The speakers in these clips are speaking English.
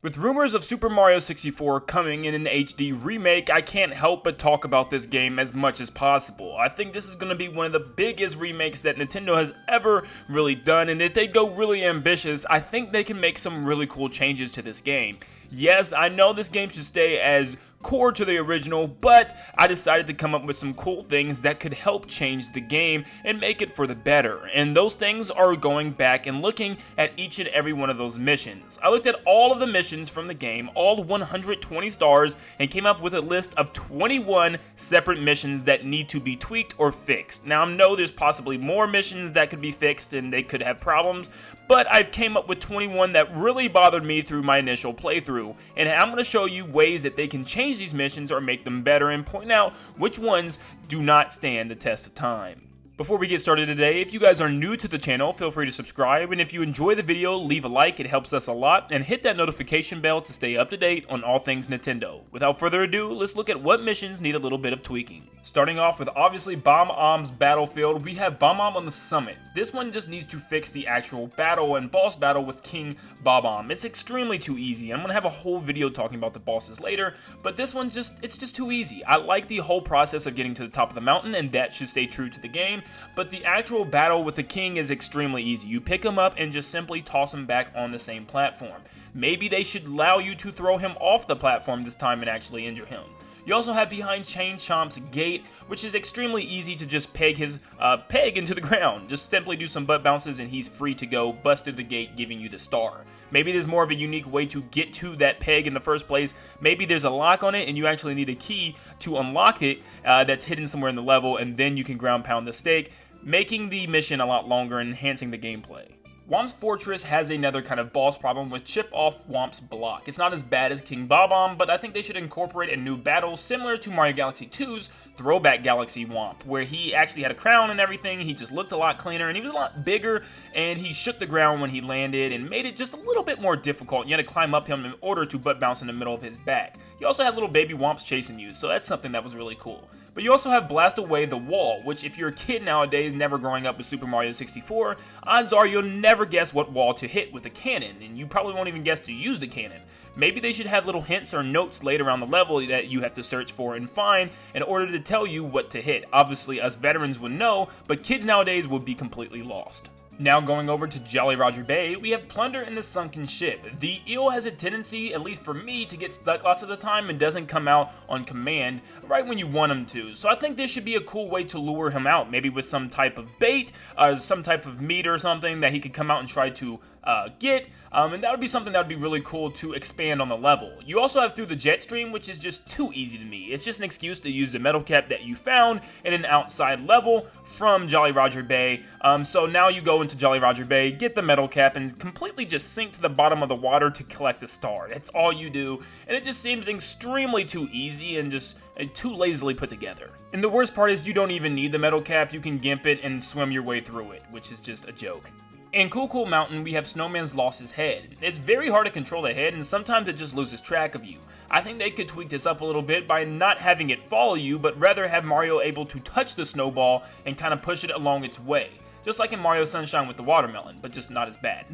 With rumors of Super Mario 64 coming in an HD remake, I can't help but talk about this game as much as possible. I think this is going to be one of the biggest remakes that Nintendo has ever really done, and if they go really ambitious, I think they can make some really cool changes to this game. Yes, I know this game should stay as core to the original, but I decided to come up with some cool things that could help change the game and make it for the better. And those things are going back and looking at each and every one of those missions. I looked at all of the missions from the game, all 120 stars, and came up with a list of 21 separate missions that need to be tweaked or fixed. Now, I know there's possibly more missions that could be fixed and they could have problems, but I've came up with 21 that really bothered me through my initial playthrough, and I'm going to show you ways that they can change these missions or make them better and point out which ones do not stand the test of time. Before we get started today, if you guys are new to the channel, feel free to subscribe, and if you enjoy the video, leave a like, it helps us a lot, and hit that notification bell to stay up to date on all things Nintendo. Without further ado, let's look at what missions need a little bit of tweaking. Starting off with obviously BOB-OMB's Battlefield, we have BOB-OMB on the Summit. This one just needs to fix the actual battle and boss battle with King BOB-OMB. It's extremely too easy. I'm going to have a whole video talking about the bosses later, but this one it's just too easy. I like the whole process of getting to the top of the mountain, and that should stay true to the game. But the actual battle with the king is extremely easy. You pick him up and just simply toss him back on the same platform. Maybe they should allow you to throw him off the platform this time and actually injure him. You also have behind Chain Chomp's gate, which is extremely easy to just peg his peg into the ground. Just simply do some butt bounces and he's free to go, bust through the gate, giving you the star. Maybe there's more of a unique way to get to that peg in the first place. Maybe there's a lock on it and you actually need a key to unlock it that's hidden somewhere in the level, and then you can ground pound the stake, making the mission a lot longer and enhancing the gameplay. WHOMP'S Fortress has another kind of boss problem with chip off WHOMP'S block. It's not as bad as King BOB-OMB, but I think they should incorporate a new battle similar to Mario Galaxy 2's Throwback Galaxy WHOMP, where he actually had a crown and everything. He just looked a lot cleaner and he was a lot bigger, and he shook the ground when he landed and made it just a little bit more difficult. You had to climb up him in order to butt bounce in the middle of his back. He also had little baby WHOMPs chasing you, so that's something that was really cool. But you also have Blast Away the Wall, which if you're a kid nowadays never growing up with Super Mario 64, odds are you'll never guess what wall to hit with a cannon, and you probably won't even guess to use the cannon. Maybe they should have little hints or notes laid around the level that you have to search for and find in order to tell you what to hit. Obviously, us veterans would know, but kids nowadays would be completely lost. Now going over to Jolly Roger Bay, we have Plunder in the Sunken Ship. The eel has a tendency, at least for me, to get stuck lots of the time and doesn't come out on command right when you want him to. So I think this should be a cool way to lure him out, maybe with some type of bait, some type of meat or something that he could come out and try to get, and that would be something that would be really cool to expand on the level. You also have Through the Jet Stream, which is just too easy to me. It's just an excuse to use the metal cap that you found in an outside level from Jolly Roger Bay. So now you go into Jolly Roger Bay, get the metal cap, and completely just sink to the bottom of the water to collect a star. That's all you do, and it just seems extremely too easy and just too lazily put together. And the worst part is you don't even need the metal cap. You can gimp it and swim your way through it, which is just a joke. In Cool Cool Mountain, we have Snowman's Lost His Head. It's very hard to control the head, and sometimes it just loses track of you. I think they could tweak this up a little bit by not having it follow you, but rather have Mario able to touch the snowball and kind of push it along its way. Just like in Mario Sunshine with the watermelon, but just not as bad.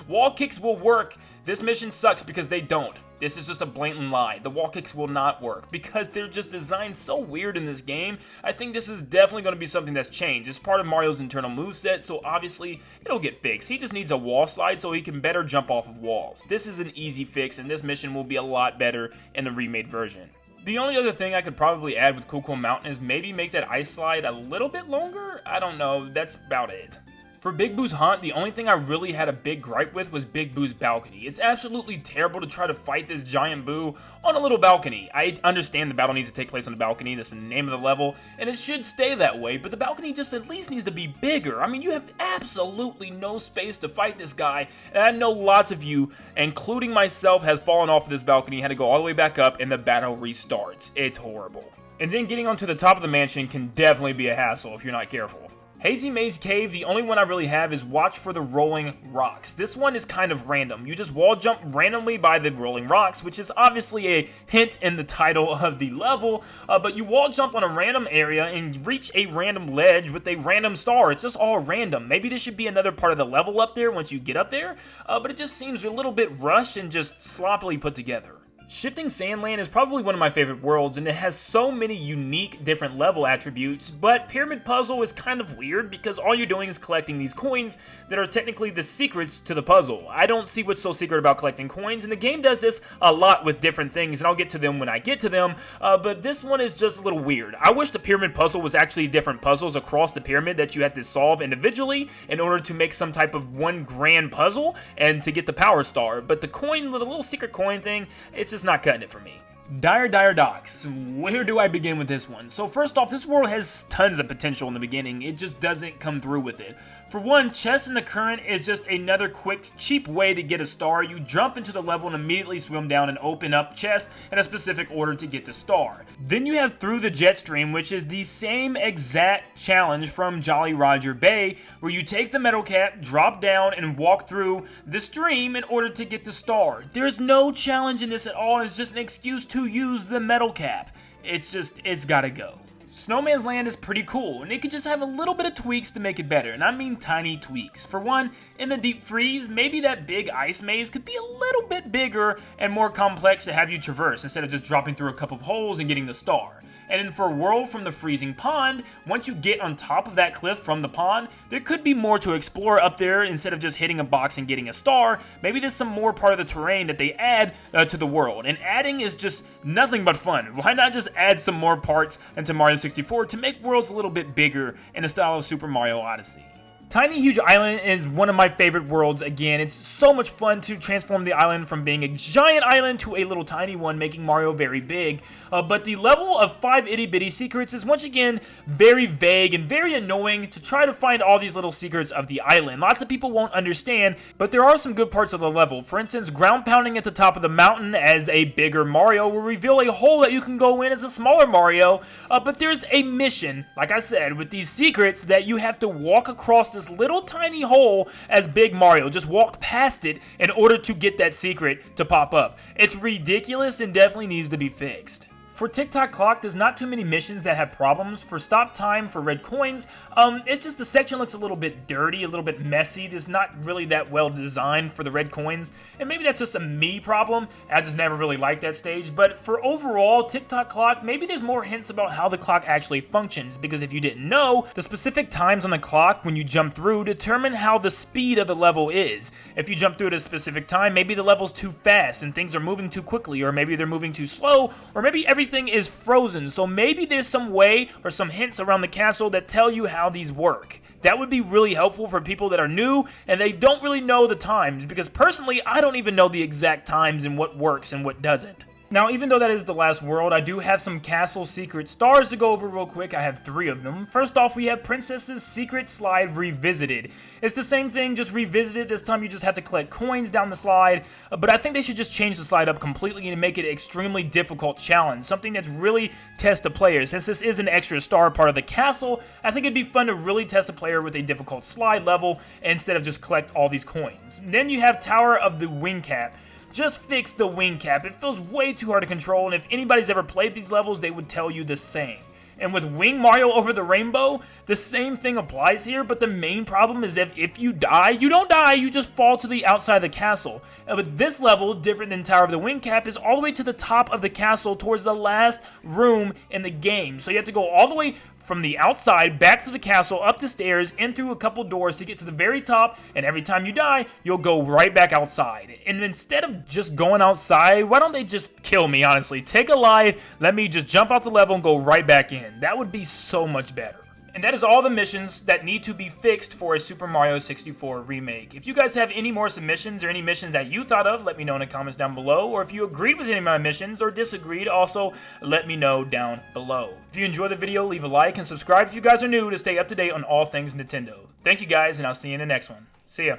Wall kicks will work. This mission sucks because they don't. This is just a blatant lie. The wall kicks will not work because they're just designed so weird in this game. I think this is definitely going to be something that's changed. It's part of Mario's internal moveset, so obviously it'll get fixed. He just needs a wall slide so he can better jump off of walls. This is an easy fix, and this mission will be a lot better in the remade version. The only other thing I could probably add with Cool Cool Mountain is maybe make that ice slide a little bit longer? I don't know, that's about it. For Big Boo's Haunt, the only thing I really had a big gripe with was Big Boo's balcony. It's absolutely terrible to try to fight this giant Boo on a little balcony. I understand the battle needs to take place on the balcony, that's the name of the level, and it should stay that way, but the balcony just at least needs to be bigger. I mean, you have absolutely no space to fight this guy, and I know lots of you, including myself, has fallen off of this balcony, had to go all the way back up, and the battle restarts. It's horrible. And then getting onto the top of the mansion can definitely be a hassle if you're not careful. Hazy Maze Cave, the only one I really have is Watch for the Rolling Rocks. This one is kind of random. You just wall jump randomly by the rolling rocks, which is obviously a hint in the title of the level, but you wall jump on a random area and reach a random ledge with a random star. It's just all random. Maybe there should be another part of the level up there once you get up there, but it just seems a little bit rushed and just sloppily put together. Shifting Sandland is probably one of my favorite worlds, and it has so many unique different level attributes, but Pyramid Puzzle is kind of weird because all you're doing is collecting these coins that are technically the secrets to the puzzle. I don't see what's so secret about collecting coins, and the game does this a lot with different things, and I'll get to them when I get to them, but this one is just a little weird. I wish the Pyramid Puzzle was actually different puzzles across the pyramid that you had to solve individually in order to make some type of one grand puzzle and to get the Power Star, but the coin, the little secret coin thing, it's just not cutting it for me. Dire Docks. Where do I begin with this one? So first off, this world has tons of potential in the beginning. It just doesn't come through with it. For one, Chest in the Current is just another quick, cheap way to get a star. You jump into the level and immediately swim down and open up chests in a specific order to get the star. Then you have Through the Jet Stream, which is the same exact challenge from Jolly Roger Bay, where you take the metal cap, drop down, and walk through the stream in order to get the star. There's no challenge in this at all. It's just an excuse to use the metal cap. It's gotta go. Snowman's Land is pretty cool, and it could just have a little bit of tweaks to make it better, and I mean tiny tweaks. For one, in the deep freeze, maybe that big ice maze could be a little bit bigger and more complex to have you traverse instead of just dropping through a couple of holes and getting the star. And then for World from the Freezing Pond, once you get on top of that cliff from the pond, there could be more to explore up there instead of just hitting a box and getting a star. Maybe there's some more part of the terrain that they add to the world. And adding is just nothing but fun. Why not just add some more parts into Mario 64 to make worlds a little bit bigger in the style of Super Mario Odyssey? Tiny Huge Island is one of my favorite worlds. Again, it's so much fun to transform the island from being a giant island to a little tiny one, making Mario very big. But the level of 5 itty bitty secrets is once again very vague and very annoying to try to find all these little secrets of the island. Lots of people won't understand, but there are some good parts of the level. For instance, ground pounding at the top of the mountain as a bigger Mario will reveal a hole that you can go in as a smaller Mario. But there's a mission, like I said, with these secrets that you have to walk across this little tiny hole as Big Mario. Just walk past it in order to get that secret to pop up. It's ridiculous and definitely needs to be fixed. For Tick-Tock Clock, there's not too many missions that have problems. For Stop Time, for red coins, it's just the section looks a little bit dirty, a little bit messy. It's not really that well designed for the red coins, and maybe that's just a me problem. I just never really liked that stage. But for overall Tick-Tock Clock, maybe there's more hints about how the clock actually functions, because if you didn't know, the specific times on the clock when you jump through determine how the speed of the level is. If you jump through at a specific time, maybe the level's too fast and things are moving too quickly, or maybe they're moving too slow, or maybe everything is frozen. So maybe there's some way or some hints around the castle that tell you how these work. That would be really helpful for people that are new and they don't really know the times, because personally I don't even know the exact times and what works and what doesn't. Now, even though that is the last world, I do have some castle secret stars to go over real quick. I have 3 of them. First off, we have Princess's Secret Slide Revisited. It's the same thing, just revisited. This time you just have to collect coins down the slide, but I think they should just change the slide up completely and make it an extremely difficult challenge, something that's really test the player. Since this is an extra star part of the castle, I think it'd be fun to really test a player with a difficult slide level instead of just collect all these coins. Then you have Tower of the Wing Cap. Just fix the wing cap. It feels way too hard to control, and if anybody's ever played these levels, they would tell you the same. And with Wing Mario Over the Rainbow, the same thing applies here, but the main problem is that if you die, you don't die, you just fall to the outside of the castle. But this level, different than Tower of the Wing Cap, is all the way to the top of the castle towards the last room in the game. So you have to go all the way from the outside, back to the castle, up the stairs, in through a couple doors to get to the very top, and every time you die, you'll go right back outside. And instead of just going outside, why don't they just kill me, honestly? Take a life, let me just jump out the level and go right back in. That would be so much better. And that is all the missions that need to be fixed for a Super Mario 64 remake. If you guys have any more submissions or any missions that you thought of, let me know in the comments down below. Or if you agreed with any of my missions or disagreed, also let me know down below. If you enjoyed the video, leave a like and subscribe if you guys are new to stay up to date on all things Nintendo. Thank you guys, and I'll see you in the next one. See ya.